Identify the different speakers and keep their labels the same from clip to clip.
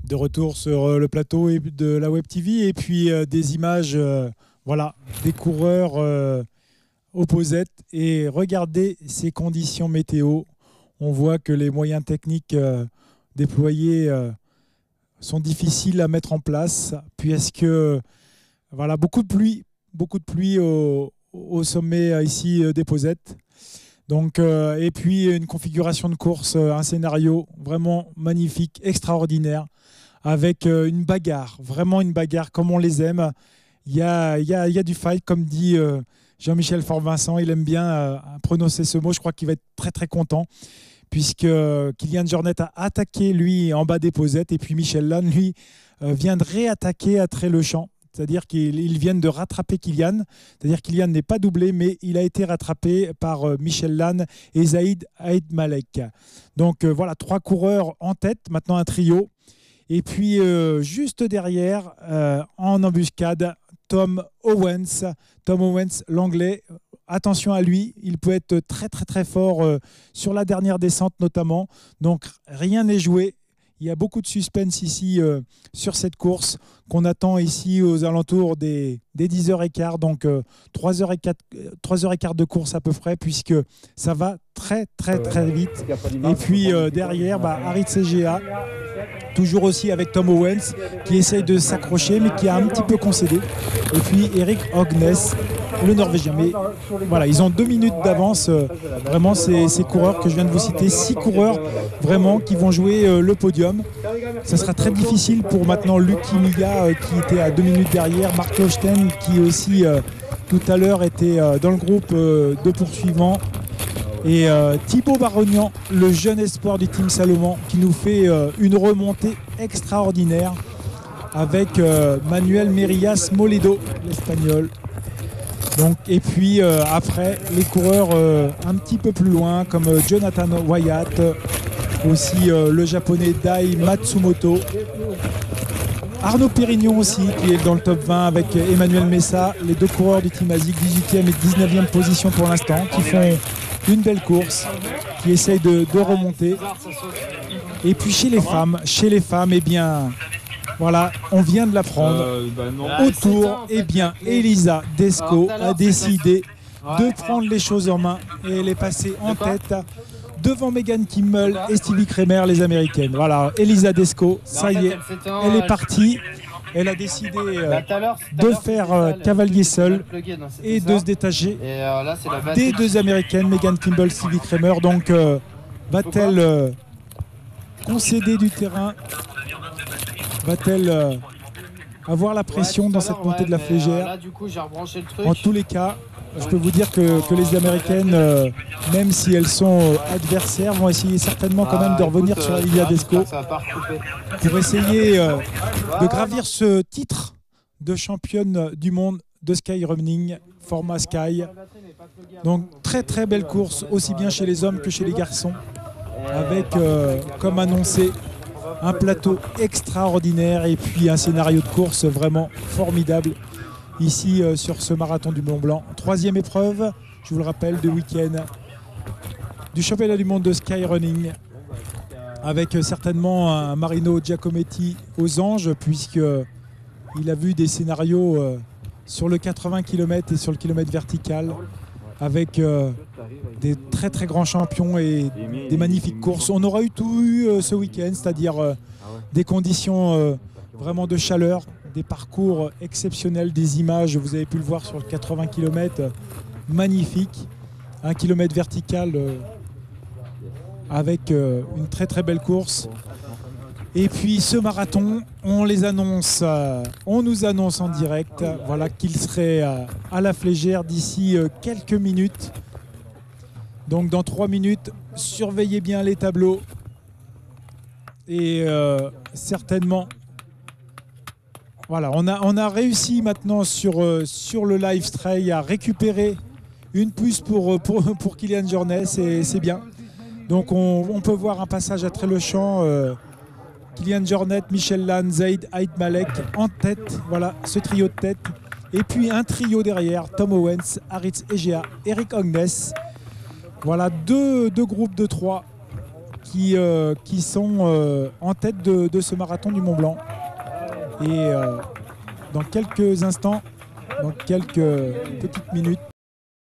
Speaker 1: De retour sur le plateau de la Web TV et puis des images, voilà, des coureurs opposettes. Et regardez ces conditions météo. On voit que les moyens techniques déployés sont difficiles à mettre en place puisque voilà, beaucoup de pluie au sommet ici des Posettes. Donc, et puis une configuration de course, un scénario vraiment magnifique, extraordinaire, avec une bagarre, vraiment une bagarre comme on les aime. Il y a du fight, comme dit Jean-Michel Fort-Vincent, il aime bien prononcer ce mot, je crois qu'il va être très très content, puisque Kilian Jornet a attaqué lui en bas des Posettes, et puis Michel Lannes, lui, vient de réattaquer à Tré-le-Champ. C'est-à-dire qu'ils viennent de rattraper Kilian. C'est-à-dire que Kilian n'est pas doublé, mais il a été rattrapé par Michel Lannes et Zaïd Aïd Malek. Donc voilà, 3 coureurs en tête, maintenant un trio. Et puis juste derrière, en embuscade, Tom Owens. Tom Owens, l'anglais. Attention à lui, il peut être très très très fort sur la dernière descente notamment. Donc rien n'est joué. Il y a beaucoup de suspense ici sur cette course qu'on attend ici aux alentours des 10h15, donc 3h15 de course à peu près, puisque ça va très très très vite. Et puis derrière, Harit CGA, toujours aussi avec Tom Owens, qui essaye de s'accrocher, mais qui a un petit peu concédé. Et puis Eric Ognes, le Norvégien. Mais voilà, ils ont 2 minutes d'avance, vraiment, ces coureurs que je viens de vous citer, 6 coureurs vraiment qui vont jouer le podium. Ça sera très difficile pour maintenant Lucky Miga qui était à 2 minutes derrière, Marc Lochten qui aussi tout à l'heure était dans le groupe de poursuivants, et Thibaut Barognan, le jeune espoir du Team Salomon, qui nous fait une remontée extraordinaire avec Manuel Merillas Moledo, l'espagnol. Donc, et puis après, les coureurs un petit peu plus loin, comme Jonathan Wyatt, aussi le japonais Dai Matsumoto, Arnaud Pérignon aussi, qui est dans le top 20 avec Emmanuel Messa, les 2 coureurs du Team ASIC, 18e et 19e position pour l'instant, qui font une belle course, qui essayent de remonter. Et puis chez les femmes, eh bien, voilà, on vient de l'apprendre. Autour, eh bien, Elisa Desco a décidé de prendre les choses en main et elle est passée en tête devant Megan Kimmel et Stevie Kramer, les Américaines. Voilà, Elisa Desco, ça y est, elle est partie. Elle a décidé de faire cavalier seul et de se détacher des 2 Américaines, Megan Kimmel, Stevie Kramer. Donc, va-t-elle concéder du terrain? Va-t-elle avoir la pression dans cette montée de la Flégère? En tous les cas, je peux vous dire que les Américaines, même si elles sont adversaires, vont essayer certainement quand même de revenir sur Elisa Desco pour essayer de gravir ce titre de championne du monde de skyrunning, format Sky. Donc très très belle course, aussi bien chez les hommes que chez les garçons, avec, comme annoncé, un plateau extraordinaire et puis un scénario de course vraiment formidable ici sur ce marathon du Mont Blanc. 3e épreuve, je vous le rappelle, de week-end du championnat du monde de skyrunning, avec certainement un Marino Giacometti aux anges, puisqu'il a vu des scénarios sur le 80 km et sur le kilomètre vertical, avec des très très grands champions et des magnifiques courses. On aura tout eu ce week-end, c'est-à-dire des conditions vraiment de chaleur, des parcours exceptionnels, des images, vous avez pu le voir sur le 80 km, magnifique, un kilomètre vertical avec une très très belle course. Et puis ce marathon, on nous annonce en direct, voilà, qu'il serait à la Flégère d'ici quelques minutes. Donc dans 3 minutes, surveillez bien les tableaux et certainement. Voilà, on a réussi maintenant sur le live stream à récupérer une puce pour Kilian Jornet, c'est bien. Donc on peut voir un passage à Tré-le-Champ, Kilian Jornet, Michel Lannes, Zaïd Aïd Malek en tête, voilà ce trio de tête. Et puis un trio derrière, Tom Owens, Harit Egea, Eric Ognes. Voilà deux groupes de 3 qui sont en tête de ce marathon du Mont Blanc. Et dans quelques instants, dans quelques petites minutes,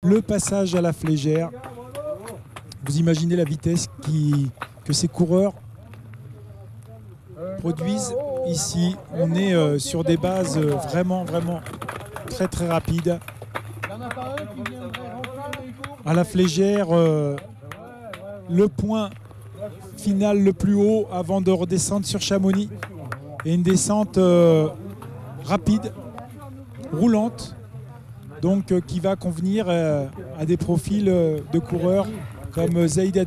Speaker 1: le passage à la flégère. Vous imaginez la vitesse que ces coureurs produisent ici. On est sur des bases vraiment très très rapides. À la flégère, le point final le plus haut avant de redescendre sur Chamonix. Et une descente rapide, roulante, donc qui va convenir à des profils de coureurs comme Zaïd Ait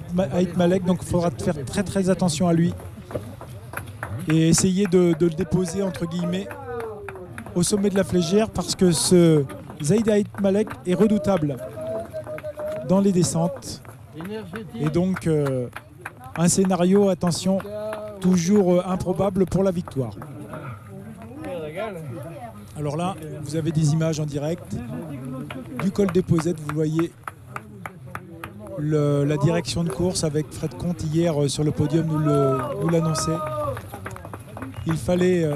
Speaker 1: Malek. Donc il faudra faire très attention à lui et essayer de le déposer entre guillemets au sommet de la flégère, parce que ce Zaïd Ait Malek est redoutable dans les descentes. Et donc un scénario, attention, toujours improbable pour la victoire. Alors là, vous avez des images en direct du col des Posettes. Vous voyez la direction de course avec Fred Comte hier sur le podium nous l'annonçait. Il fallait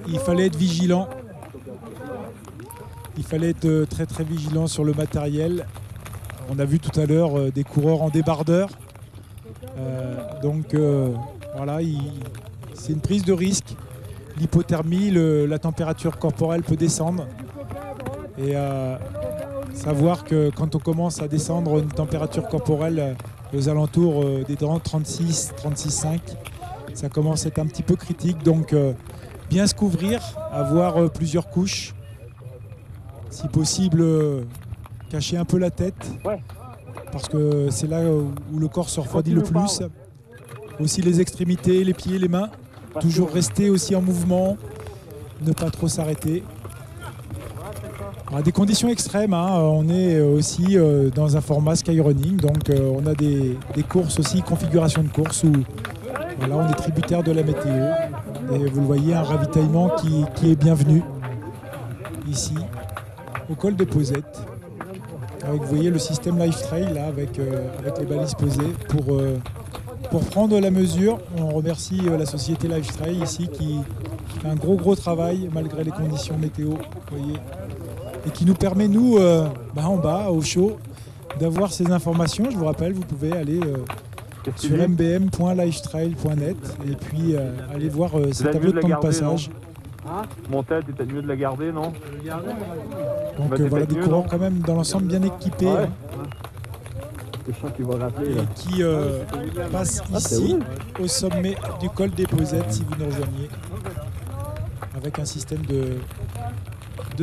Speaker 1: être vigilant. Il fallait être très vigilant sur le matériel. On a vu tout à l'heure des coureurs en débardeur. Donc voilà, c'est une prise de risque. L'hypothermie, la température corporelle peut descendre. Et savoir que quand on commence à descendre une température corporelle aux alentours des 36, 36,5, ça commence à être un petit peu critique. Donc bien se couvrir, avoir plusieurs couches. Si possible, cacher un peu la tête, parce que c'est là où le corps se refroidit le plus. Aussi les extrémités, les pieds, les mains. Toujours rester aussi en mouvement, ne pas trop s'arrêter. Des conditions extrêmes, hein. On est aussi dans un format skyrunning, donc on a des courses aussi, configuration de course où voilà, on est tributaire de la météo. Et vous le voyez, un ravitaillement qui est bienvenu ici, au col des Posettes. Avec, vous voyez le système Lifetrail là, avec les balises posées pour prendre la mesure. On remercie la société Lifetrail ici qui fait un gros travail malgré les conditions météo, vous voyez, et qui nous permet nous en bas au chaud d'avoir ces informations. Je vous rappelle, vous pouvez aller sur mbm.lifetrail.net et puis aller voir ces tableaux de temps de passage.
Speaker 2: Mon tête, c'est peut-être mieux de la garder, non?
Speaker 1: Donc voilà, des coureurs quand même dans l'ensemble bien équipés.
Speaker 2: Ouais.
Speaker 1: Hein. Et qui passe ici au sommet du col des Posettes, si vous nous rejoignez, avec un système de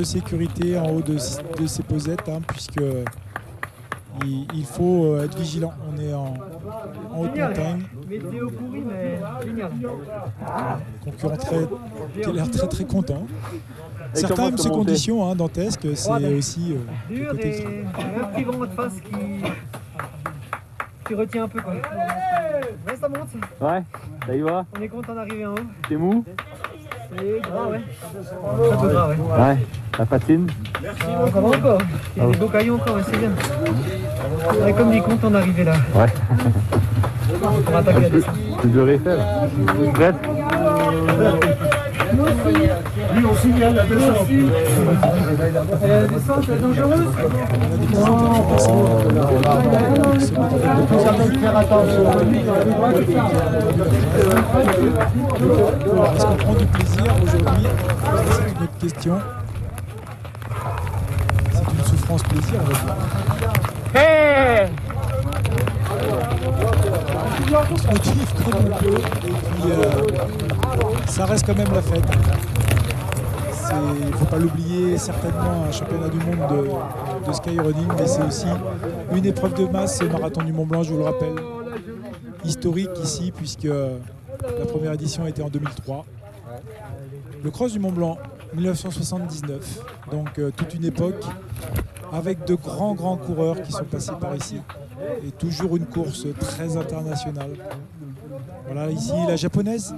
Speaker 1: sécurité en haut de ces Posettes, hein, puisque il faut être vigilant. On est en haute montagne. Concurrent qui a l'air très content. Certains aiment ces conditions dantesques, c'est aussi le côté extrême.
Speaker 3: Un petit vent de face qui retient un peu, quoi. Ouais, ça monte.
Speaker 2: Ouais, ça y va.
Speaker 3: On est content d'arriver en haut.
Speaker 2: C'est mou?
Speaker 3: C'est gras, ouais. Un peu gras, ouais.
Speaker 2: Ouais, ça patine.
Speaker 3: Ça va encore. Il y a des beaux cailloux encore, ouais, c'est bien. On est comme des content d'arriver là.
Speaker 2: Ouais.
Speaker 3: On va attaquer la descente.
Speaker 2: Tu devrais faire. Prête?
Speaker 4: Lui on signale la descente.
Speaker 3: La descente est dangereuse.
Speaker 4: Faire attention.
Speaker 1: Est-ce qu'on prend du plaisir aujourd'hui? C'est une autre question. C'est une souffrance plaisir, on va dire.
Speaker 2: Hey!
Speaker 1: On se motive comme on peut et puis ça reste quand même la fête. Il ne faut pas l'oublier, certainement un championnat du monde de skyrunning, mais c'est aussi une épreuve de masse, le marathon du Mont Blanc, je vous le rappelle. Historique ici, puisque la première édition a été en 2003. Le cross du Mont Blanc, 1979, donc toute une époque avec de grands coureurs qui sont passés par ici. Et toujours une course très internationale. Voilà, ici la japonaise.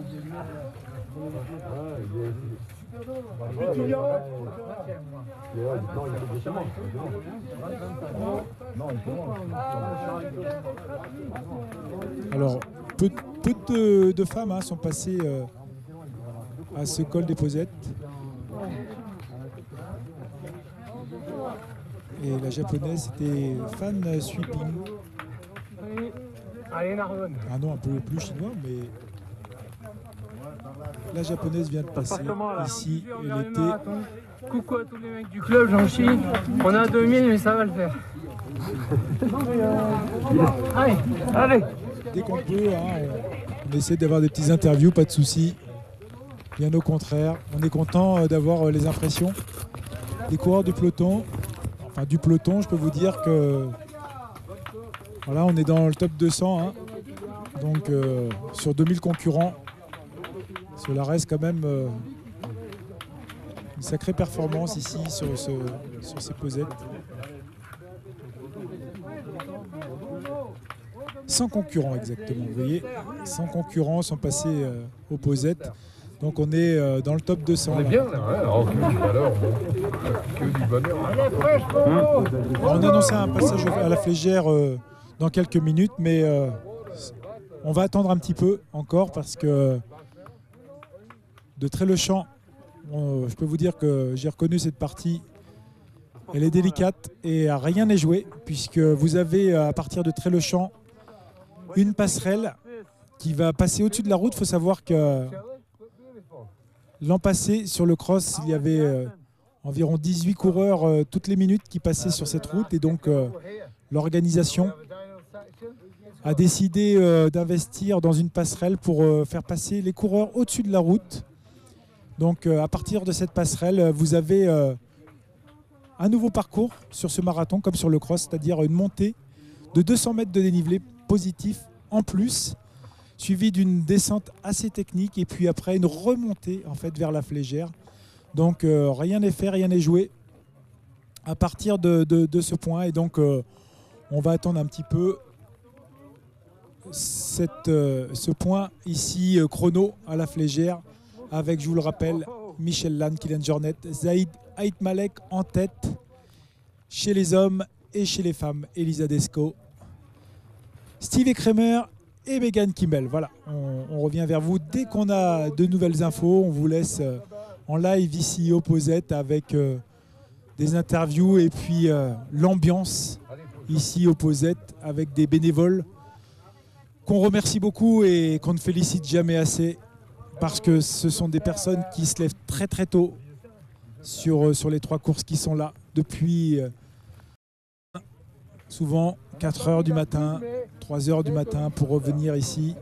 Speaker 1: Alors, peu de femmes sont passées à ce col des Posettes. Et la japonaise était Fan Sweeping. Ah non, un peu plus chinois, mais la japonaise vient de passer ici. Elle était...
Speaker 3: Coucou à tous les mecs du club, j'en chie. On a 2000, mais ça va le faire. Allez, allez.
Speaker 1: Dès qu'on peut, on essaie d'avoir des petites interviews, pas de soucis. Bien au contraire, on est content d'avoir les impressions des coureurs du peloton. Enfin, du peloton, je peux vous dire que voilà, on est dans le top 200. Donc sur 2000 concurrents, cela reste quand même une sacrée performance ici sur ces Posettes. 100 concurrents exactement, vous voyez, 100 concurrents sont passés aux Posettes. Donc on est dans le top 200.
Speaker 5: On est bien là, alors que du bonheur. Que du bonheur.
Speaker 1: On a annoncé un passage à la Flégère dans quelques minutes, mais on va attendre un petit peu encore parce que de Tré-le-Champ, je peux vous dire que j'ai reconnu cette partie. Elle est délicate et rien n'est joué puisque vous avez à partir de Tré-le-Champ une passerelle qui va passer au-dessus de la route. Il faut savoir que l'an passé, sur le cross, il y avait environ 18 coureurs toutes les minutes qui passaient sur cette route. Et donc, l'organisation a décidé d'investir dans une passerelle pour faire passer les coureurs au-dessus de la route. Donc, à partir de cette passerelle, vous avez un nouveau parcours sur ce marathon, comme sur le cross, c'est-à-dire une montée de 200 mètres de dénivelé positif en plus, suivi d'une descente assez technique et puis après une remontée en fait vers la Flégère. Donc rien n'est fait, rien n'est joué à partir de ce point et donc on va attendre un petit peu ce point ici chrono à la Flégère avec, je vous le rappelle, Michel Lannes, Kylian Jornet, Zaïd Haït Malek en tête chez les hommes et chez les femmes, Elisa Desco, Steve Kramer et Megan Kimmel. Voilà, on revient vers vous dès qu'on a de nouvelles infos. On vous laisse en live ici aux Posettes avec des interviews et puis l'ambiance ici aux Posettes avec des bénévoles qu'on remercie beaucoup et qu'on ne félicite jamais assez parce que ce sont des personnes qui se lèvent très très tôt sur les 3 courses qui sont là depuis souvent 4 heures du matin, 3 heures du matin pour revenir ici,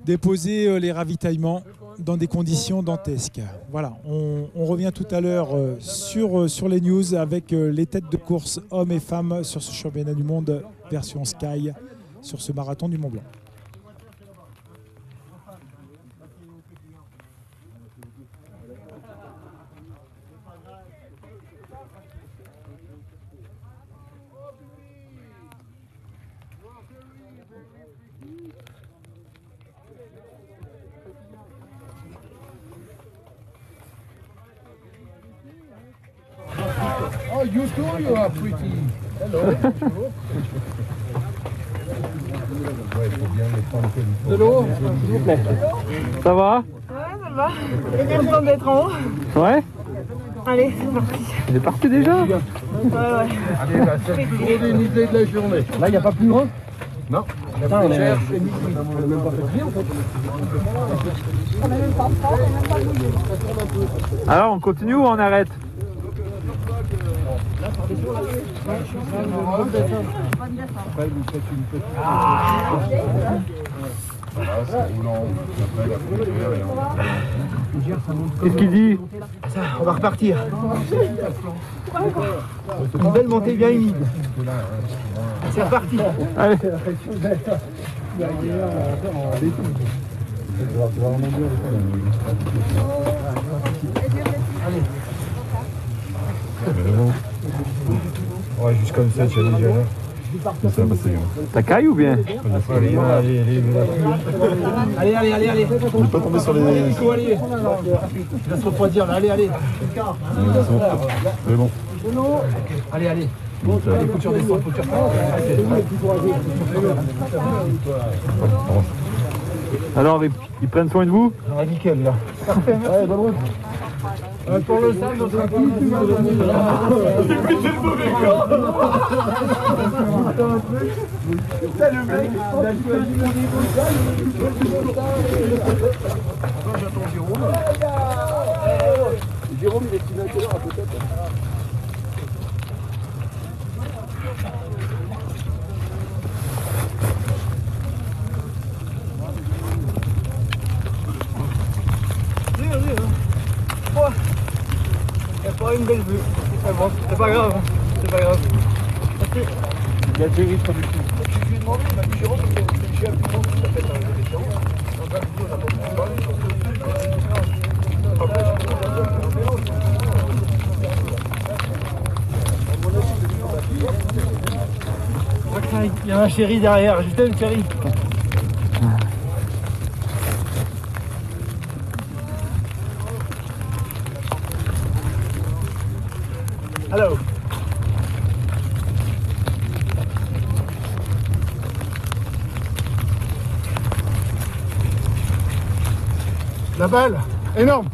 Speaker 1: déposer les ravitaillements dans des conditions dantesques. Voilà, on revient tout à l'heure sur les news avec les têtes de course hommes et femmes sur ce championnat du monde version Sky, sur ce marathon du Mont Blanc.
Speaker 5: Oh, you too, you are pretty. Hello.
Speaker 3: De l'eau, s'il vous plaît. Ça va? Ouais, ça va. Content d'être en haut. Ouais. Allez, c'est parti. Il est parti déjà? Ouais, ouais.
Speaker 5: Allez, là, c'est le plus gros dénivelé de la journée.
Speaker 3: Là, il n'y a pas plus grand?
Speaker 5: Non.
Speaker 3: Putain, on est... On n'a même pas fait de en fait. Alors, on continue ou on arrête? Qu'est-ce qu'il dit? Ça, on va repartir. Une belle montée bien humide. C'est reparti. Allez. Allez.
Speaker 5: Ouais, juste comme ça, tu as déjà là. Ça va passer bien.
Speaker 3: Ça caille ou bien?
Speaker 5: Allez, allez.
Speaker 3: Allez.
Speaker 5: On n'est pas tombé sur les...
Speaker 3: Allez. Laisse-moi pas dire, allez.
Speaker 5: C'est bon.
Speaker 3: Allez.
Speaker 5: Faut que tu redescendes, faut que tu
Speaker 2: Alors, ils prennent soin de vous?
Speaker 5: Ah, nickel là. Parfait, ouais, bonne route. Pour le sable, notre c'est plus le mauvais corps. C'est le mec, il a choisi mon niveau. J'attends Jérôme. Jérôme, il est fini à quelle heure peut-être?
Speaker 3: Il n'y a pas une belle vue. C'est bon, c'est pas grave. C'est pas grave.
Speaker 2: Il y a des risques du coup.
Speaker 5: Je lui ai demandé, il m'a dit Jérôme, c'est chez Alpimont qui s'appelle dans les émissions.
Speaker 3: Il y a un chéri derrière, je t'aime chéri. Hello.
Speaker 5: La balle, énorme.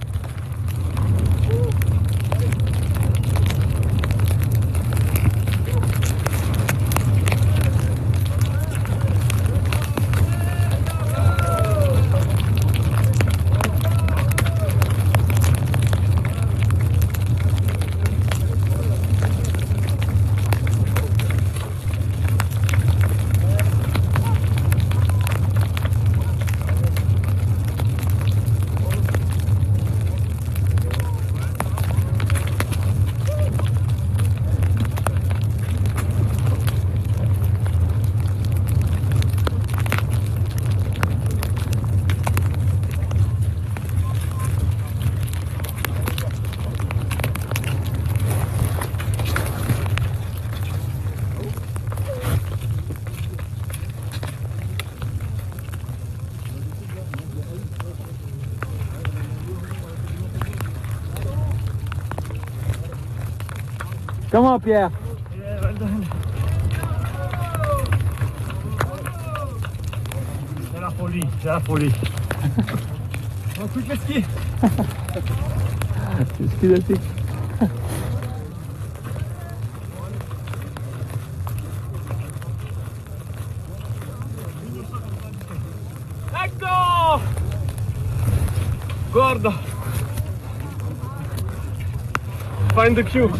Speaker 3: Comment Pierre?
Speaker 5: C'est la folie, c'est la folie.
Speaker 3: On coupe le ski.
Speaker 2: C'est ski d'acier.
Speaker 3: Ecco! Guarda! Find the queue.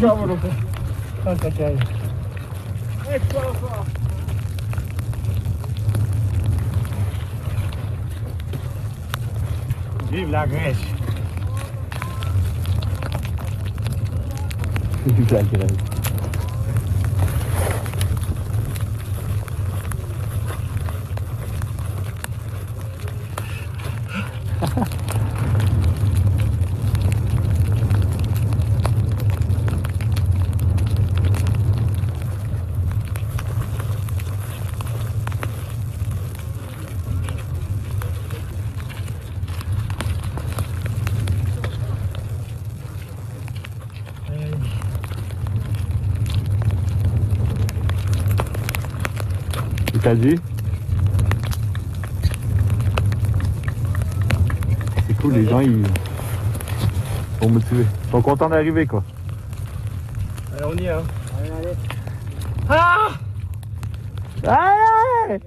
Speaker 3: Eccolo qua.
Speaker 5: Vive la Grèce.
Speaker 2: Vive la Grèce. T'as dit? C'est cool, les gens ils sont motivés. Ils sont contents d'arriver quoi.
Speaker 3: Allez, on y est. Hein. Allez, allez. Ah!
Speaker 2: Allez!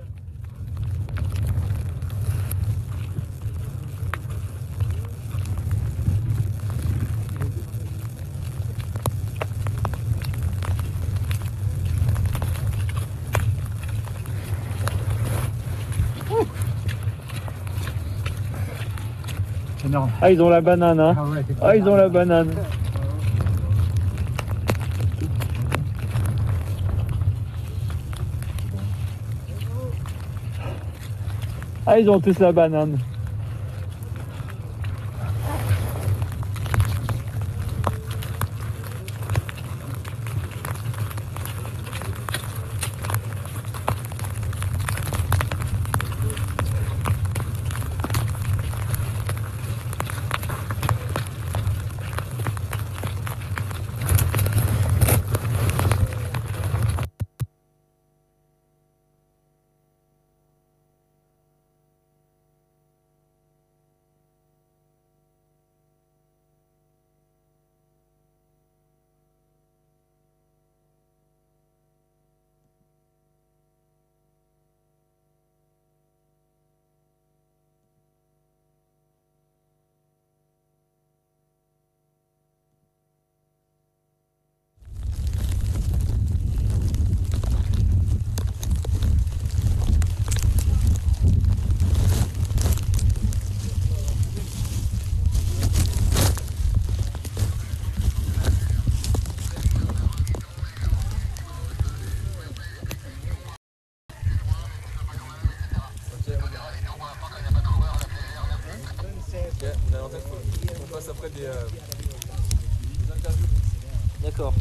Speaker 5: Énorme.
Speaker 2: Ah, ils ont la banane, hein.
Speaker 5: Ah ouais,
Speaker 2: Ah, ils ont la banane. Ah, ils ont tous la banane.
Speaker 3: on a en tête qu'on passe après des interviews.
Speaker 6: D'accord.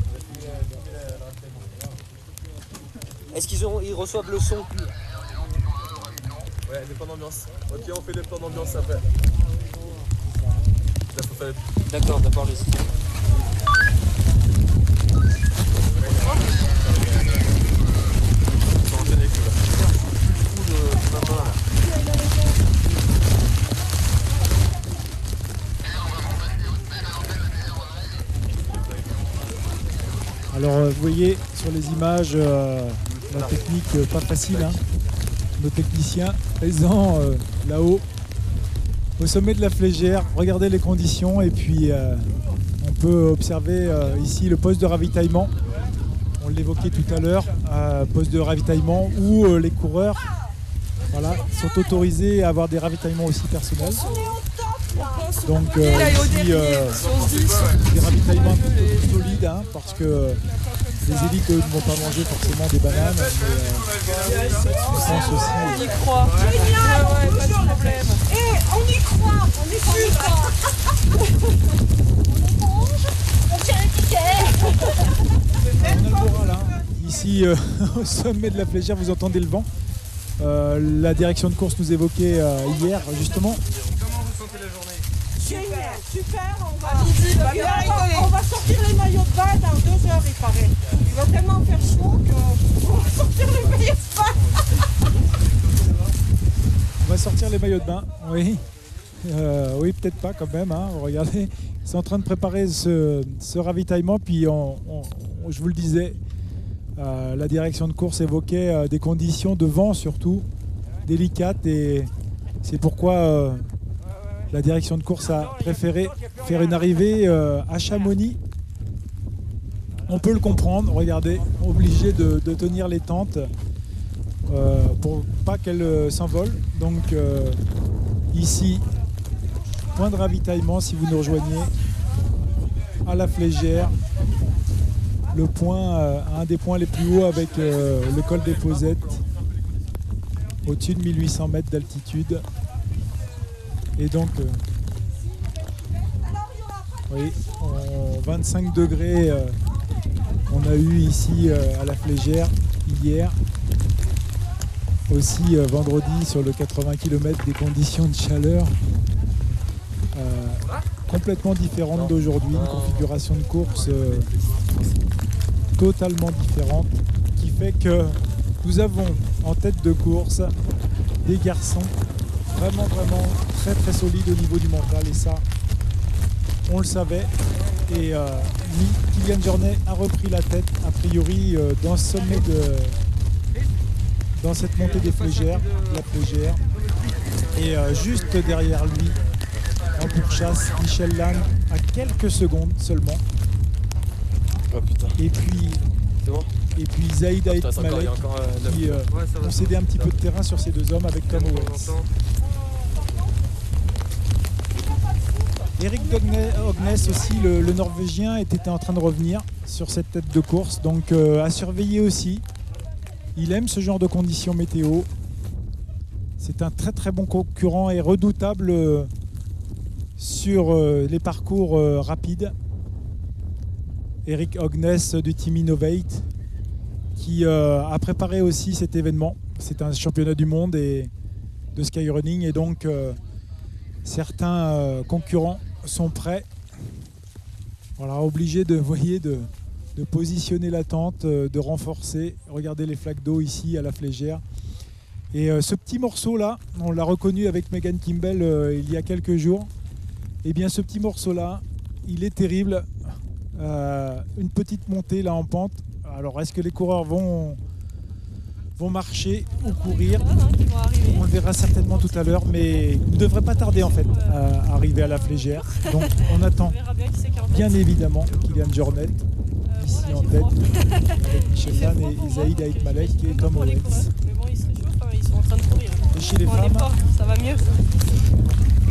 Speaker 6: Est-ce qu'ils reçoivent le son?
Speaker 3: Ouais, des plans d'ambiance. Ok, on fait des plans d'ambiance après. Là, faut faire les...
Speaker 6: D'accord, les...
Speaker 1: Alors vous voyez sur les images la technique pas facile, hein. Nos techniciens présents là-haut au sommet de la Flégère. Regardez les conditions et puis on peut observer ici le poste de ravitaillement. On l'évoquait tout à l'heure, poste de ravitaillement où les coureurs sont autorisés à avoir des ravitaillements aussi personnels. Donc ici des ravitaillements un peu plus solides, hein, parce que les élites ne vont pas manger forcément des bananes, mais je pense aussi...
Speaker 7: On y croit. Génial, pas de problème. Et on y croit, on est super. On mange, on tient un ticket.
Speaker 1: On a le moral, hein. Ici au sommet de la Flégère, vous entendez le vent. La direction de course nous évoquait hier justement.
Speaker 3: Comment vous sentez la journée?
Speaker 7: Super, on va sortir les maillots de bain dans 2 heures, il paraît. Il va tellement faire chaud qu'on va sortir les maillots de bain.
Speaker 1: On va sortir les maillots de bain, oui. Oui, peut-être pas quand même, hein. Regardez, ils sont en train de préparer ce ravitaillement, puis je vous le disais, la direction de course évoquait des conditions de vent surtout délicates, et c'est pourquoi la direction de course a préféré faire une arrivée à Chamonix. On peut le comprendre, regardez, obligé de tenir les tentes pour pas qu'elles s'envolent. Donc ici, point de ravitaillement si vous nous rejoignez à la Flégère. Le point, un des points les plus hauts avec le col des Posettes, au-dessus de 1800 mètres d'altitude. Et donc, oui, 25 degrés, on a eu ici à la Flégère hier. Aussi vendredi sur le 80 km, des conditions de chaleur complètement différentes d'aujourd'hui, une configuration de course totalement différente, qui fait que nous avons en tête de course des garçons vraiment très solides au niveau du mental, et ça on le savait. Et Kylian Jornet a repris la tête a priori dans ce sommet dans cette montée des Flégères, la Flégère, et juste derrière lui en pourchasse Michel Lannes à quelques secondes seulement.
Speaker 6: Oh putain.
Speaker 1: Et puis
Speaker 6: bon,
Speaker 1: et puis Zaïd Haït Malek qui ont cédé un petit peu de terrain sur ces 2 hommes avec Tom Owens. Eric Ognes aussi, le Norvégien, était en train de revenir sur cette tête de course, donc à surveiller aussi. Il aime ce genre de conditions météo. C'est un très bon concurrent et redoutable sur les parcours rapides. Eric Ognes du Team Innovate, qui a préparé aussi cet événement. C'est un championnat du monde de skyrunning, et donc certains concurrents sont prêts. Voilà, obligés de positionner la tente, de renforcer. Regardez les flaques d'eau ici à la Flégère. Et ce petit morceau là, on l'a reconnu avec Megan Kimball il y a quelques jours. Et bien ce petit morceau là, il est terrible. Une petite montée là en pente. Alors est-ce que les coureurs vont marcher ou courir? On le verra certainement tout à l'heure, mais il ne devrait pas tarder en fait à arriver à la Flégère. Donc on attend bien évidemment Kylian Jornet ici en tête avec Michel Lannes et Zaïd Haït Malek et Tom Owens.
Speaker 7: Mais bon, ils se réchauffent, ils sont en train de courir.
Speaker 1: Et chez les femmes,
Speaker 7: ça va mieux.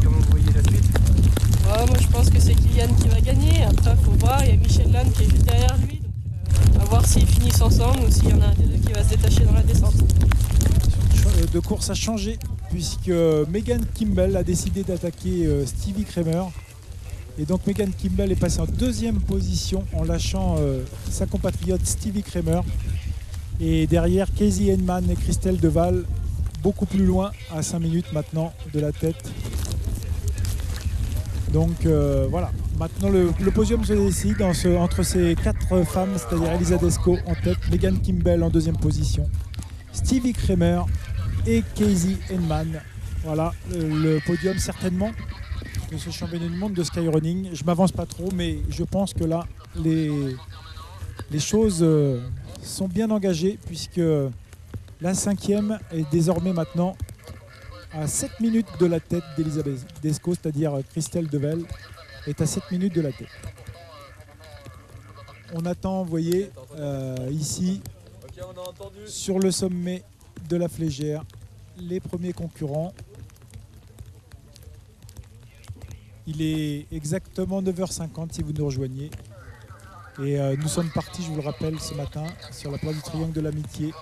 Speaker 3: Comment vous voyez la suite?
Speaker 7: Moi je pense que c'est Kylian qui va gagner. Après il faut voir, il y a Michel Lannes qui est juste derrière lui. Donc, à voir s'ils finissent ensemble ou s'il y en a un des deux qui va se détacher dans la descente.
Speaker 1: de course a changé puisque Megan Kimble a décidé d'attaquer Stevie Kramer. Et donc Megan Kimble est passée en deuxième position en lâchant sa compatriote Stevie Kramer. Et derrière, Casey Heinemann et Christelle Deval, beaucoup plus loin, à 5 minutes maintenant de la tête. Donc voilà, maintenant le podium se décide entre ces 4 femmes, c'est-à-dire Elisa Desco en tête, Megan Kimble en deuxième position, Stevie Kramer et Casey Heinemann. Voilà le podium certainement de ce championnat du monde de skyrunning. Je m'avance pas trop, mais je pense que là, les choses sont bien engagées, puisque la 5e est désormais maintenant à 7 minutes de la tête d'Elisabeth Desco, c'est-à-dire Christelle Devel est à 7 minutes de la tête. On attend, vous voyez, ici, sur le sommet de la flégère, les premiers concurrents. Il est exactement 9h50 si vous nous rejoignez. Et nous sommes partis, je vous le rappelle, ce matin, sur la place du Triangle de l'Amitié,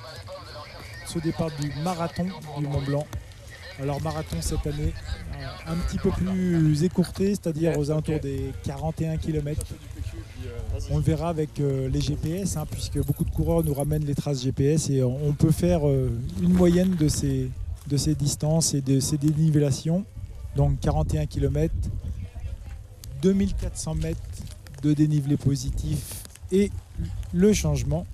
Speaker 1: ce départ du marathon du Mont Blanc. Alors marathon cette année, un petit peu plus écourté, c'est-à-dire aux alentours des 41 km. On le verra avec les GPS, puisque beaucoup de coureurs nous ramènent les traces GPS et on peut faire une moyenne de ces distances et de ces dénivellations. Donc 41 km, 2400 mètres de dénivelé positif et le changement.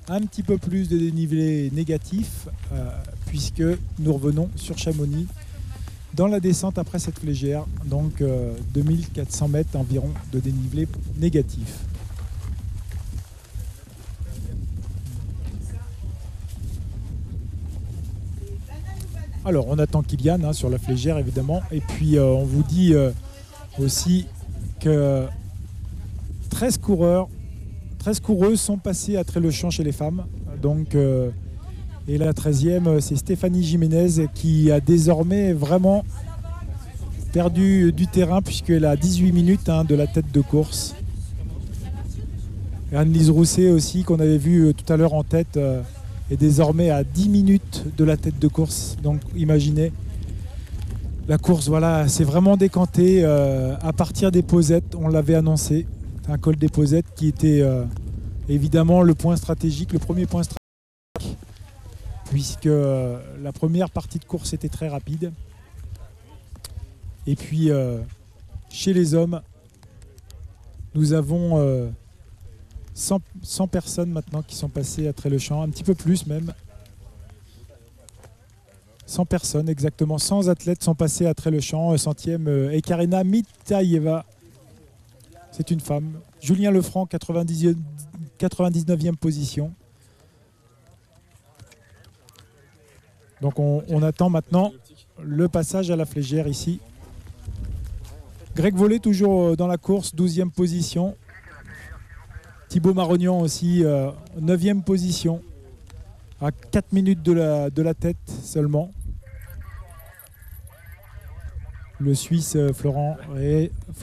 Speaker 1: Un petit peu plus de dénivelé négatif puisque nous revenons sur Chamonix dans la descente après cette flégère, donc 2400 mètres environ de dénivelé négatif. Alors on attend Kylian sur la flégère évidemment, et puis on vous dit aussi que 13 coureuses sont passées à Tré-le-Champ chez les femmes. Donc, et la 13e, c'est Stéphanie Jiménez qui a désormais vraiment perdu du terrain puisqu'elle a 18 minutes de la tête de course. Et Anne-Lise Rousset aussi, qu'on avait vu tout à l'heure en tête, est désormais à 10 minutes de la tête de course. Donc imaginez, la course, voilà, c'est vraiment décanté à partir des Posettes, on l'avait annoncé. Un col des Posettes qui était évidemment le point stratégique, le premier point stratégique, puisque la première partie de course était très rapide. Et puis chez les hommes, nous avons 100 personnes maintenant qui sont passées à Tré-le-Champ, un petit peu plus même. 100 personnes exactement, 100 athlètes sont passés à Tré-le-Champ. 100e, Ekarina Mitaïeva. C'est une femme. Julien Lefranc, 99e position. Donc on attend maintenant le passage à la flégère ici. Greg Vollet toujours dans la course, 12e position. Thibaut Marognan aussi, 9e position. À 4 minutes de la tête seulement. Le Suisse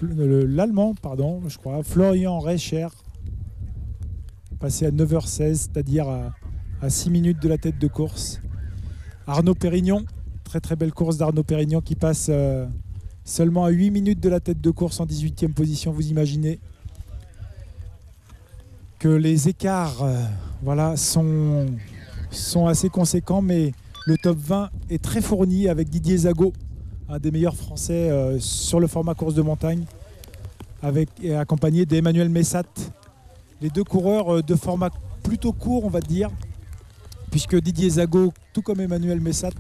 Speaker 1: l'Allemand, pardon, je crois, Florian Reicher, passé à 9h16, c'est-à-dire à 6 minutes de la tête de course. Arnaud Pérignon, très très belle course d'Arnaud Pérignon qui passe seulement à 8 minutes de la tête de course en 18e position. Vous imaginez que les écarts voilà, sont assez conséquents, mais le top 20 est très fourni avec Didier Zago, un des meilleurs Français sur le format course de montagne, accompagné d'Emmanuel Messat. Les deux coureurs de format plutôt court, on va dire, puisque Didier Zago, tout comme Emmanuel Messat,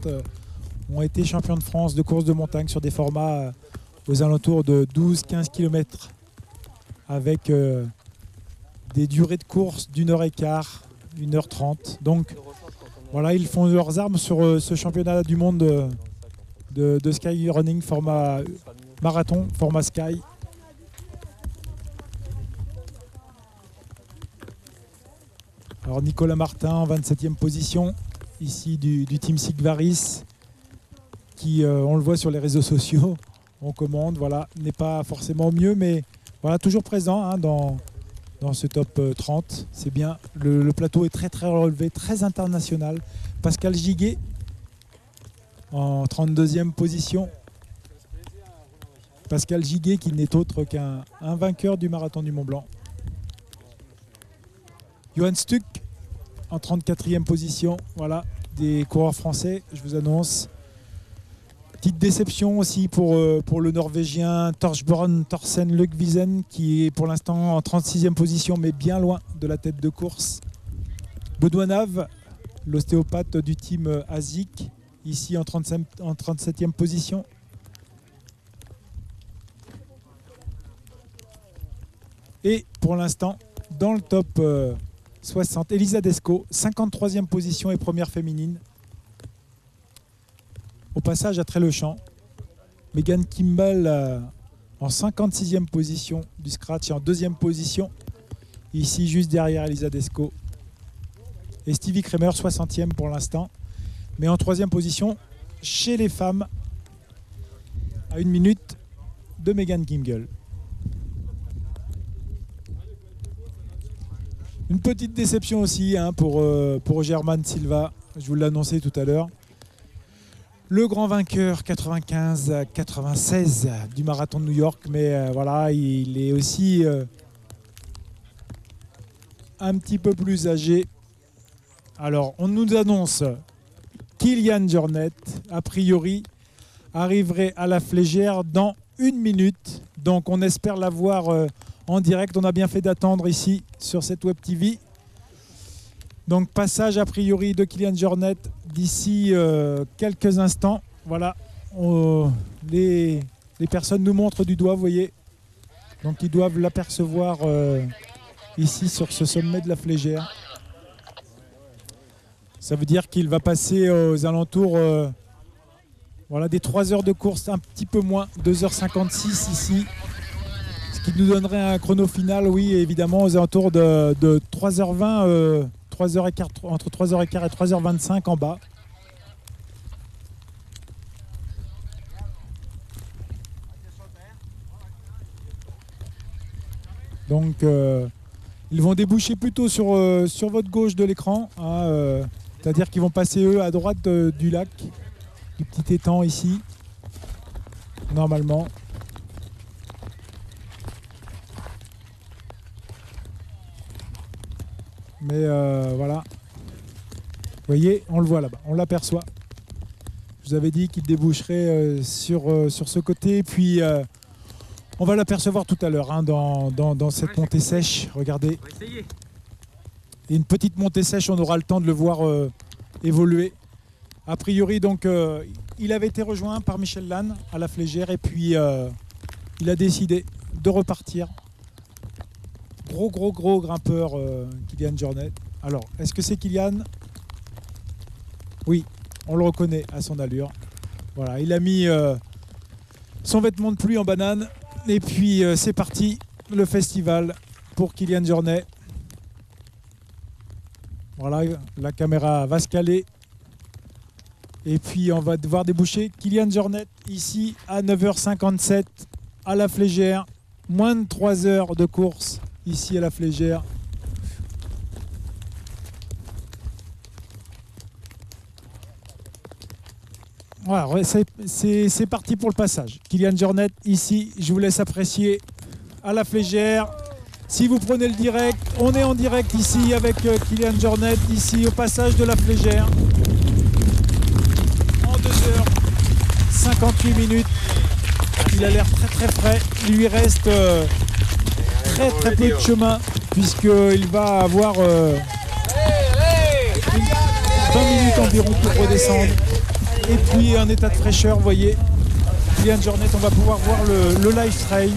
Speaker 1: ont été champions de France de course de montagne sur des formats aux alentours de 12-15 km, avec des durées de course d'1h15, 1h30. Donc voilà, ils font leurs armes sur ce championnat du monde de skyrunning format marathon, format sky. Alors Nicolas Martin en 27e position, ici du team Sigvaris, qui on le voit sur les réseaux sociaux, on commande, voilà, n'est pas forcément mieux, mais voilà, toujours présent dans ce top 30, c'est bien. Le plateau est très très relevé, très international. Pascal Giguet, en 32e position. Pascal Giguet qui n'est autre qu'un vainqueur du marathon du Mont Blanc. Johan Stuck en 34e position. Voilà, des coureurs français, je vous annonce. Petite déception aussi pour le Norvégien Torsbjørn Thorsen Løkvisen qui est pour l'instant en 36e position mais bien loin de la tête de course. Baudouin Nave, l'ostéopathe du team ASIC, ici en 37e position. Et pour l'instant, dans le top 60, Elisa Desco, 53e position et première féminine. Au passage à Très-le-Champ, Megan Kimball en 56e position du scratch et en 2e position, ici juste derrière Elisa Desco. Et Stevie Kramer, 60e pour l'instant, mais en 3e position chez les femmes, à 1 minute de Megan Kimball. Une petite déception aussi hein, pour Germán Silva, je vous l'ai annoncé tout à l'heure. Le grand vainqueur 95-96 du marathon de New York, mais voilà, il est aussi un petit peu plus âgé. Alors, on nous annonce Kilian Jornet, a priori, arriverait à la Flégère dans 1 minute. Donc, on espère l'avoir en direct. On a bien fait d'attendre ici sur cette Web TV. Donc passage a priori de Kilian Jornet d'ici quelques instants. Voilà, les personnes nous montrent du doigt, vous voyez. Donc ils doivent l'apercevoir ici sur ce sommet de la Flégère. Ça veut dire qu'il va passer aux alentours voilà, des 3 heures de course, un petit peu moins, 2h56 ici. Ce qui nous donnerait un chrono final, oui, évidemment, aux alentours de 3h20. 3h15, entre 3h15 et 3h25 en bas. Donc ils vont déboucher plutôt sur votre gauche de l'écran, hein, c'est-à-dire qu'ils vont passer eux à droite du lac, du petit étang ici, normalement. Mais voilà, vous voyez, on le voit là-bas, on l'aperçoit. Je vous avais dit qu'il déboucherait sur ce côté, puis on va l'apercevoir tout à l'heure hein, dans cette montée sèche. Regardez, et une petite montée sèche, on aura le temps de le voir évoluer. A priori, donc, il avait été rejoint par Michel Lannes à la Flégère, et puis il a décidé de repartir. Gros grimpeur, Kilian Jornet. Alors, est-ce que c'est Kilian? Oui, on le reconnaît à son allure. Voilà, il a mis son vêtement de pluie en banane. Et puis, c'est parti, le festival pour Kilian Jornet. Voilà, la caméra va se caler. Et puis, on va devoir déboucher Kilian Jornet ici à 9h57 à la Flégère. Moins de 3 heures de course. Ici à la Flégère. Voilà, c'est parti pour le passage. Kilian Jornet ici, je vous laisse apprécier à la Flégère. Si vous prenez le direct, on est en direct ici avec Kilian Jornet, ici au passage de la Flégère. En 2h58 minutes. Il a l'air très frais. Il lui reste très peu de chemin puisqu'il va avoir 20 minutes environ pour redescendre. Et puis un état de fraîcheur, vous voyez. Kilian Jornet, on va pouvoir voir le live trail.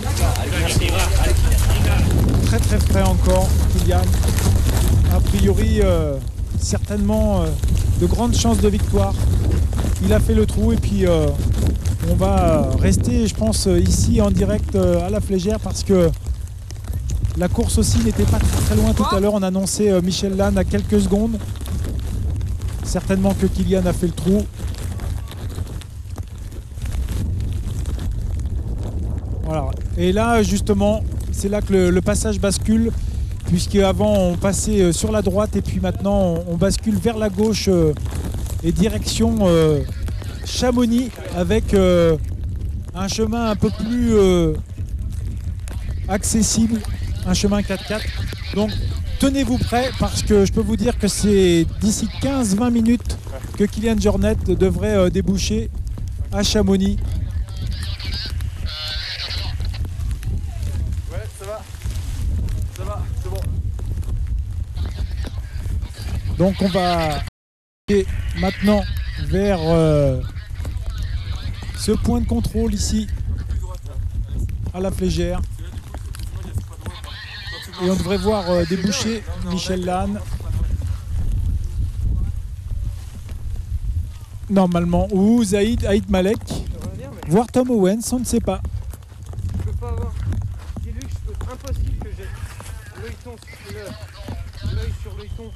Speaker 1: Très frais encore, Kilian. A priori, certainement de grandes chances de victoire. Il a fait le trou et puis on va rester, je pense, ici en direct à la Flégère parce que la course aussi n'était pas très loin tout à l'heure. On annonçait Michel Lannes à quelques secondes. Certainement que Kilian a fait le trou. Voilà. Et là, justement, c'est là que le passage bascule, puisque avant on passait sur la droite et puis maintenant on bascule vers la gauche et direction Chamonix avec un chemin un peu plus accessible, un chemin 4x4. Donc tenez-vous prêts parce que je peux vous dire que c'est d'ici 15-20 minutes que Kilian Jornet devrait déboucher à Chamonix.
Speaker 3: Ouais, ça va, c'est bon.
Speaker 1: Donc on va aller maintenant vers ce point de contrôle ici à la Flégère. Et on devrait voir déboucher Michel Lannes. Normalement. Ou Zaïd Aït Malek. Voir Tom Owens, on ne sait pas.
Speaker 3: Je peux pas avoir. Dis-lui que c'est impossible que j'ai l'œilleton sur l'œilleton.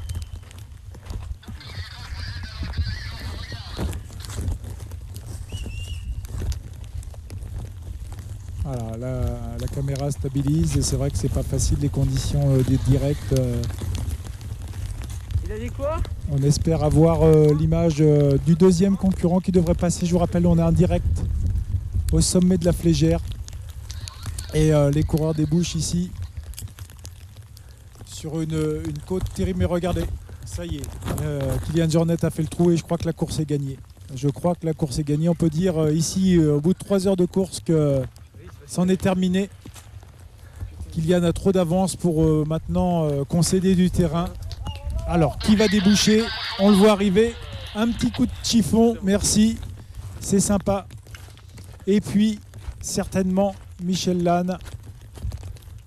Speaker 1: Voilà, la caméra stabilise et c'est vrai que c'est pas facile les conditions des directs.
Speaker 3: Il a dit quoi?
Speaker 1: On espère avoir l'image du deuxième concurrent qui devrait passer. Je vous rappelle, on est en direct au sommet de la Flégère et les coureurs débouchent ici sur une côte terrible. Mais regardez, ça y est, Kilian Jornet a fait le trou et je crois que la course est gagnée. On peut dire ici au bout de 3 heures de course que c'en est terminé. Kilian a trop d'avance pour maintenant concéder du terrain. Alors, qui va déboucher? On le voit arriver. Un petit coup de chiffon, merci. C'est sympa. Et puis, certainement, Michel Lannes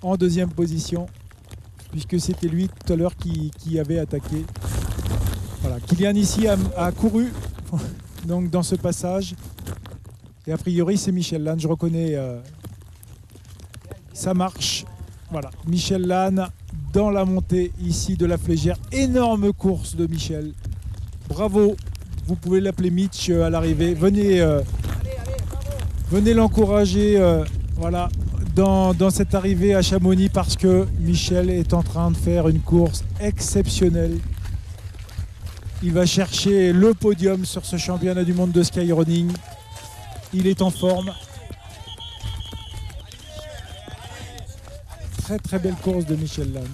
Speaker 1: en deuxième position, puisque c'était lui tout à l'heure qui avait attaqué. Voilà, Kilian ici a couru donc dans ce passage. Et a priori, c'est Michel Lannes. Je reconnais sa marche. Voilà, Michel Lannes dans la montée ici de la Flégère. Énorme course de Michel. Bravo, vous pouvez l'appeler Mitch à l'arrivée. Venez l'encourager voilà, dans cette arrivée à Chamonix parce que Michel est en train de faire une course exceptionnelle. Il va chercher le podium sur ce championnat du monde de skyrunning. Il est en forme. Très très belle course de Michel Lannes.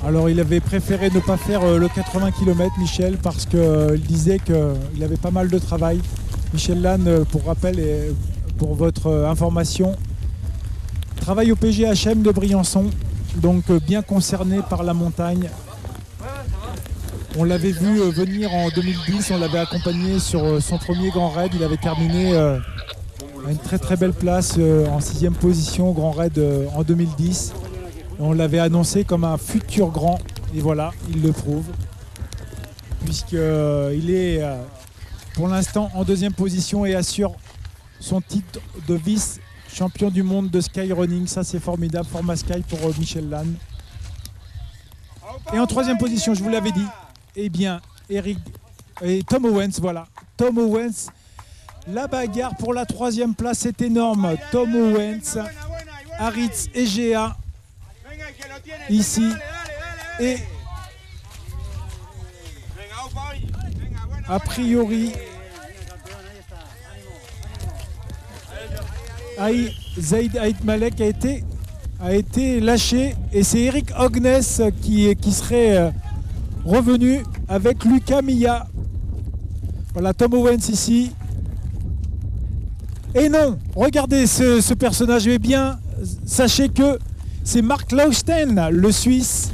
Speaker 1: Alors il avait préféré ne pas faire le 80 km Michel parce qu'il disait qu'il avait pas mal de travail. Michel Lannes, pour rappel et pour votre information, travaille au PGHM de Briançon, donc bien concerné par la montagne. On l'avait vu venir en 2010, on l'avait accompagné sur son premier grand raid. Il avait terminé à une très très belle place en 6e position au grand raid en 2010. Et on l'avait annoncé comme un futur grand et voilà, il le prouve. Puisqu'il est pour l'instant en 2e position et assure son titre de vice-champion du monde de skyrunning. Ça c'est formidable, format sky pour Michel Lannes. Et en 3e position, je vous l'avais dit, eh bien, Tom Owens, voilà. Tom Owens, la bagarre pour la 3e place, c'est énorme. Tom Owens, Aritz Egea, ici. Et a priori, Zaïd Aït Malek a été lâché. Et c'est Eric Ognes qui serait revenu avec Lucas Milla. Voilà, Tom Owens ici. Et non, regardez ce personnage. Eh bien, sachez que c'est Mark Lausten, le Suisse.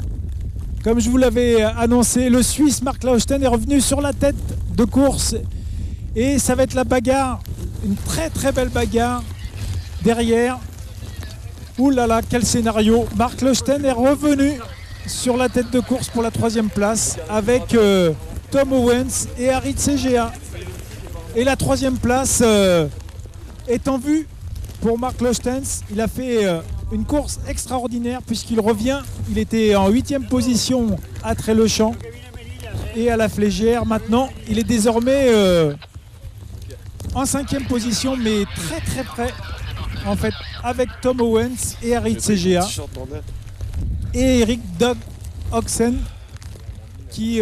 Speaker 1: Comme je vous l'avais annoncé, le Suisse Mark Lausten est revenu sur la tête de course. Et ça va être la bagarre, une très très belle bagarre derrière. Ouh là là, quel scénario. Mark Lausten est revenu sur la tête de course pour la 3e place avec Tom Owens et Aritz Egea. Et la 3e place est en vue pour Mark Lausten. Il a fait une course extraordinaire puisqu'il revient. Il était en 8e position à Tré-le-Champ et à la Flégère. Maintenant, il est désormais en 5e position, mais très très près en fait avec Tom Owens et Aritz Egea. Et Eric Doug Oxen qui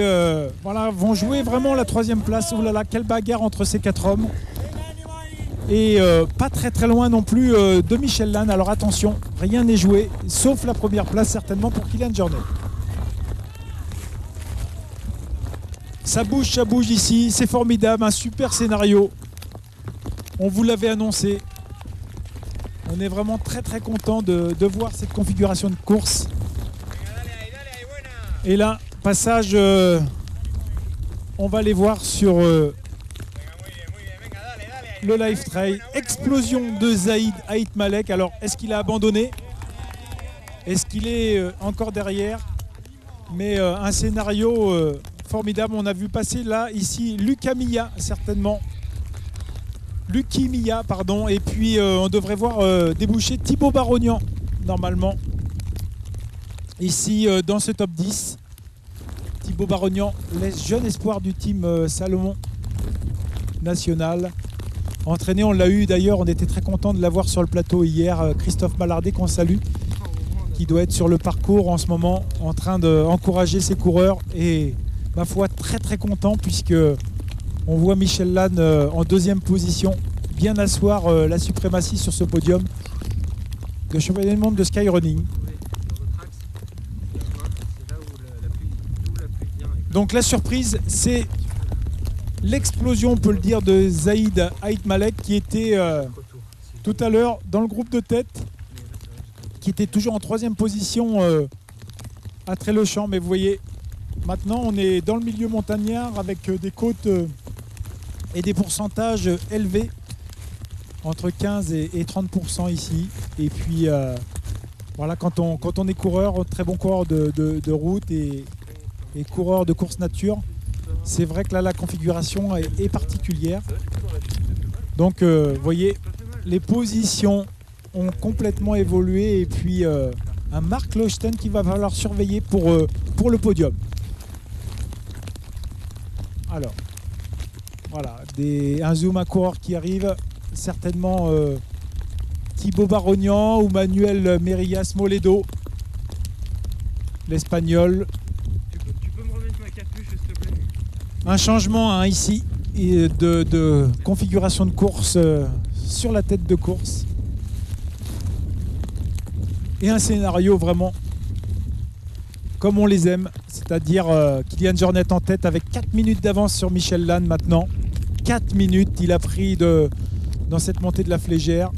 Speaker 1: voilà, vont jouer vraiment la 3e place. Oh là là, quelle bagarre entre ces 4 hommes. Et pas très très loin non plus de Michel Lane. Alors attention, rien n'est joué, sauf la première place certainement pour Kilian Jornet. Ça bouge ici, c'est formidable, un super scénario. On vous l'avait annoncé. On est vraiment très très content de voir cette configuration de course. Et là, passage, on va les voir sur le live trail. Explosion de Zaïd Haït Malek. Alors, est-ce qu'il a abandonné? Est-ce qu'il est encore derrière? Mais un scénario formidable. On a vu passer là, ici, Luca Milla, certainement. Lucky Milla, pardon. Et puis, on devrait voir déboucher Thibaut Barognan, normalement. Ici, dans ce top 10. Thibaut Barognan, les jeunes espoirs du team Salomon National. Entraîné, on l'a eu d'ailleurs, on était très content de l'avoir sur le plateau hier. Christophe Mallardet, qu'on salue, qui doit être sur le parcours en ce moment, en train d'encourager ses coureurs. Et ma foi, très très content, puisque on voit Michel Lane en 2e position, bien asseoir la suprématie sur ce podium de championnat du monde de skyrunning. Donc la surprise, c'est l'explosion, on peut le dire, de Zaïd Haït Malek, qui était tout à l'heure dans le groupe de tête, qui était toujours en 3e position à Trélochamp. Mais vous voyez, maintenant on est dans le milieu montagnard avec des côtes et des pourcentages élevés, entre 15 et 30% ici. Et puis voilà, quand on est coureur, très bon coureur de route et coureur de course nature, c'est vrai que là la configuration est particulière. Donc vous voyez, les positions ont complètement évolué. Et puis un Mark Lochten qui va falloir surveiller pour le podium. Alors voilà, un zoom à coureur qui arrive, certainement Thibaut Barognan ou Manuel Merillas Moledo, l'Espagnol.
Speaker 3: Tu peux me remettre ma capuche, s'il te plaît?
Speaker 1: Un changement ici de configuration de course sur la tête de course. Et un scénario vraiment comme on les aime, c'est-à-dire Kilian Jornet en tête avec 4 minutes d'avance sur Michel Lane maintenant. 4 minutes il a pris dans cette montée de la Flégère.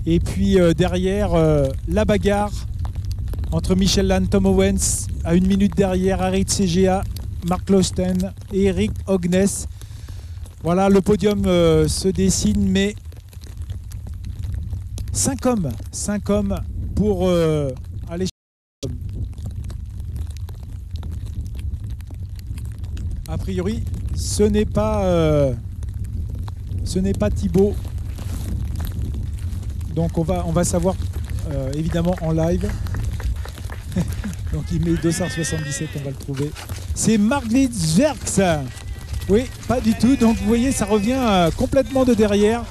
Speaker 1: Et puis derrière, la bagarre entre Michel Lane, Tom Owens, à 1 minute derrière, Harit CGA, Mark Lochten et Eric Ognes. Voilà, le podium se dessine, mais 5 hommes pour aller. A priori, ce n'est pas Thibaut. Donc on va savoir évidemment en live. Donc il met 277, on va le trouver. C'est Margit Zwerks. Oui, pas du tout. Donc vous voyez, ça revient complètement de derrière.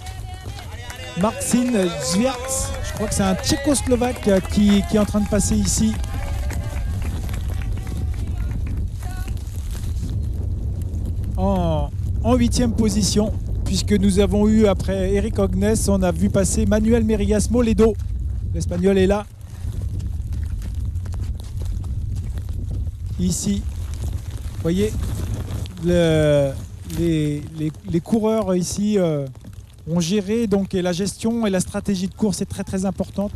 Speaker 1: Marcin Zwerks, je crois que c'est un Tchécoslovaque qui est en train de passer ici. En 8e position, puisque nous avons eu, après Eric Ognes, on a vu passer Manuel Merillas Moledo. L'Espagnol est là. Ici, vous voyez, les coureurs ici ont géré, donc, et la gestion et la stratégie de course est très très importante.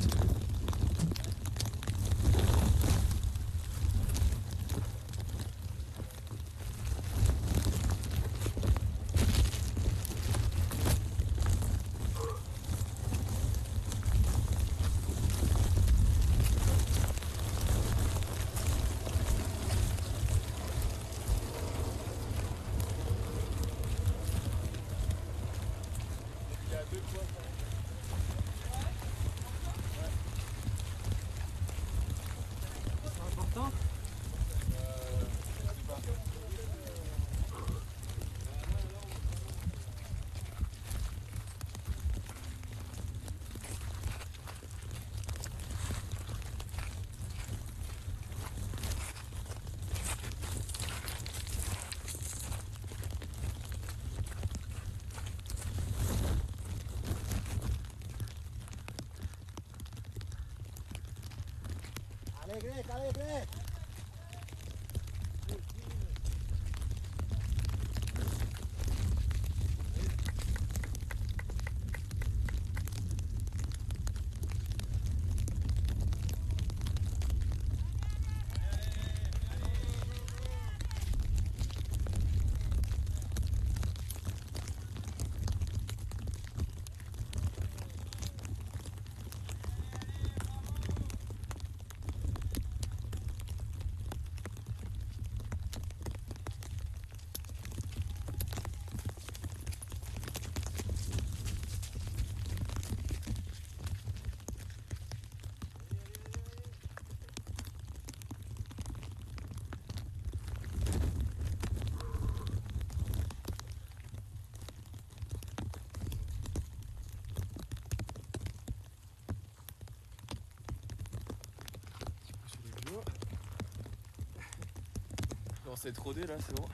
Speaker 3: Non, c'est trop dé là, c'est bon.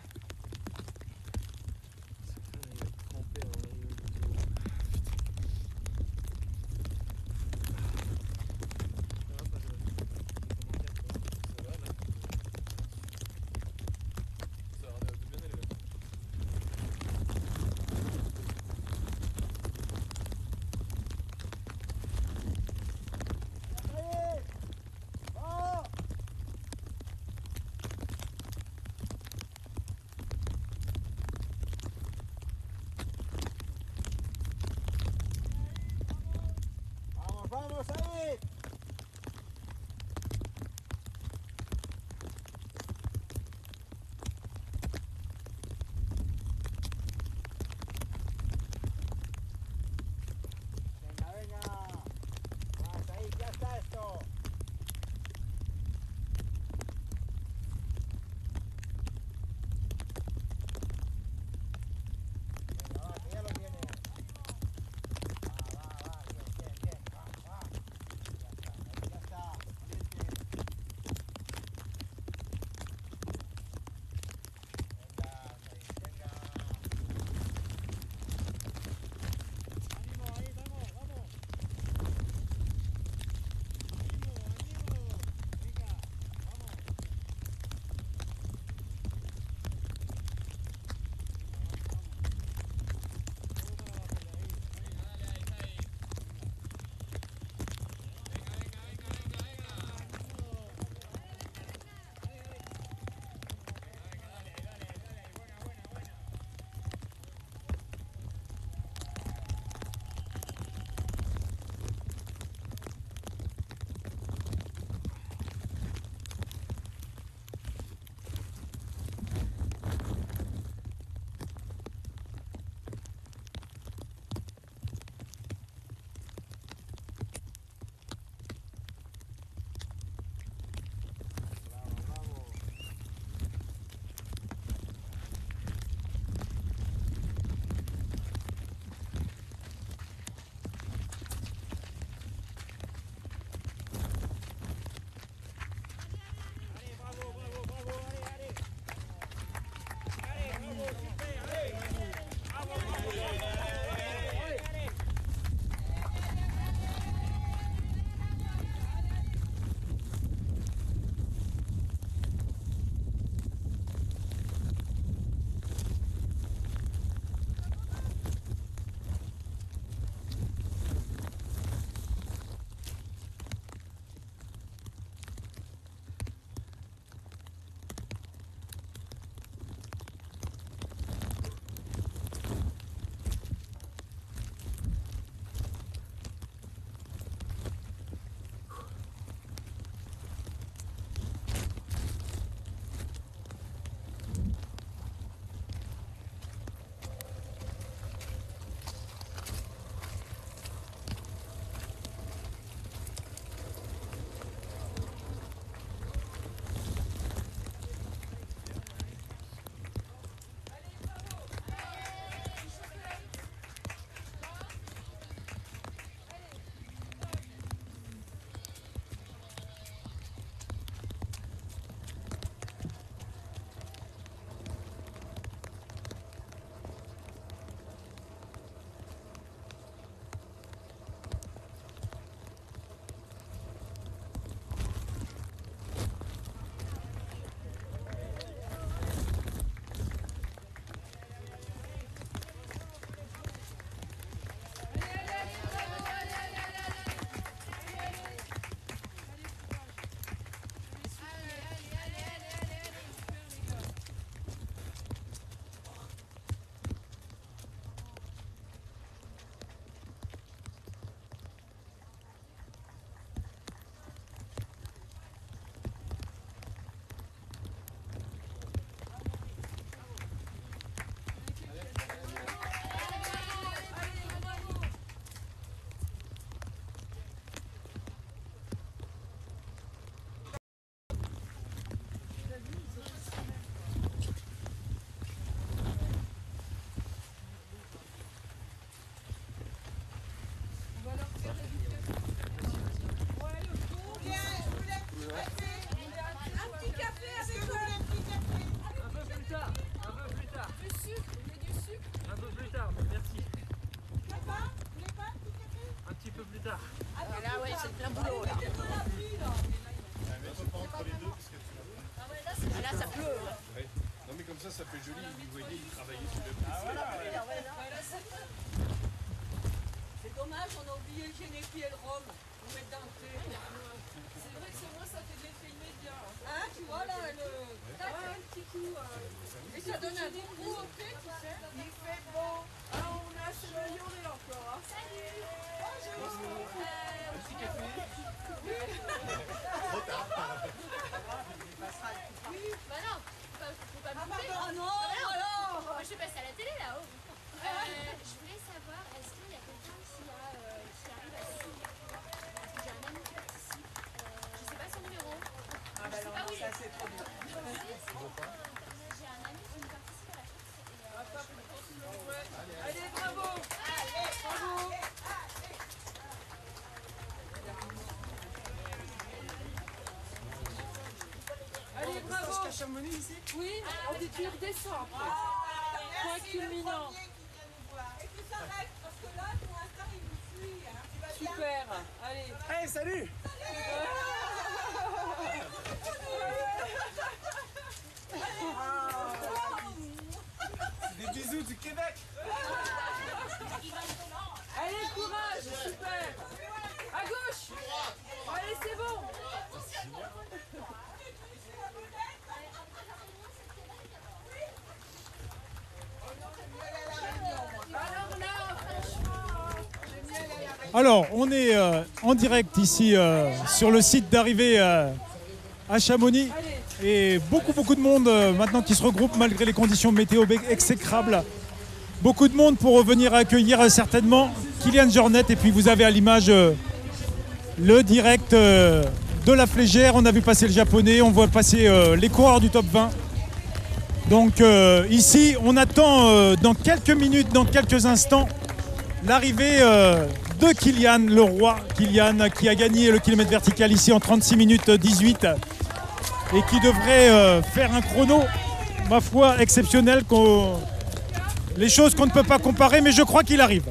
Speaker 5: ça fait joli. Vous voyez, il travaillait sur le piste. Ah voilà.
Speaker 7: C'est dommage, on a oublié le génépi et le rhum. On met dans le thé. C'est vrai que c'est moi, ça fait de l'effet immédiat. Hein, tu vois là, un petit coup. Et ça donne un bon goût au thé, tu sais. Il fait bon. Ah, on a s'amélioré encore. Hein. Salut. Bonjour. Un petit café.
Speaker 5: Trop tard.
Speaker 7: Oui. Bah non, faut pas me couper. Oh non, alors.
Speaker 8: Moi, je suis passée à la télé là-haut. Je voulais savoir, est-ce qu'il y a quelqu'un qui arrive à suivre? Parce que j'ai un ami qui participe. Je sais pas son numéro.
Speaker 7: Ah bah non, ça c'est trop bien.
Speaker 8: J'ai un ami qui participe à la course.
Speaker 7: Allez, bravo. Allez, bravo. Allez, bravo. Jusqu'à Chamonix ici? Oui, on dit tu redescends. Point culminant. Et tu s'arrêtes parce que là, pour l'instant, il vous suit. Super. Allez.
Speaker 3: Hey, salut. Des bisous du Québec.
Speaker 7: Allez, courage. Super. À gauche. Allez, c'est bon.
Speaker 1: Alors, on est en direct ici sur le site d'arrivée à Chamonix. Et beaucoup de monde maintenant qui se regroupe malgré les conditions météo exécrables. Beaucoup de monde pour venir accueillir certainement Kilian Jornet. Et puis vous avez à l'image le direct de la Flégère. On a vu passer le japonais, on voit passer les coureurs du top 20. Donc ici, on attend dans quelques minutes, dans quelques instants, l'arrivée de Kilian, le roi Kilian, qui a gagné le kilomètre vertical ici en 36 minutes 18 et qui devrait faire un chrono, ma foi, exceptionnel, les choses qu'on ne peut pas comparer, mais je crois qu'il arrive.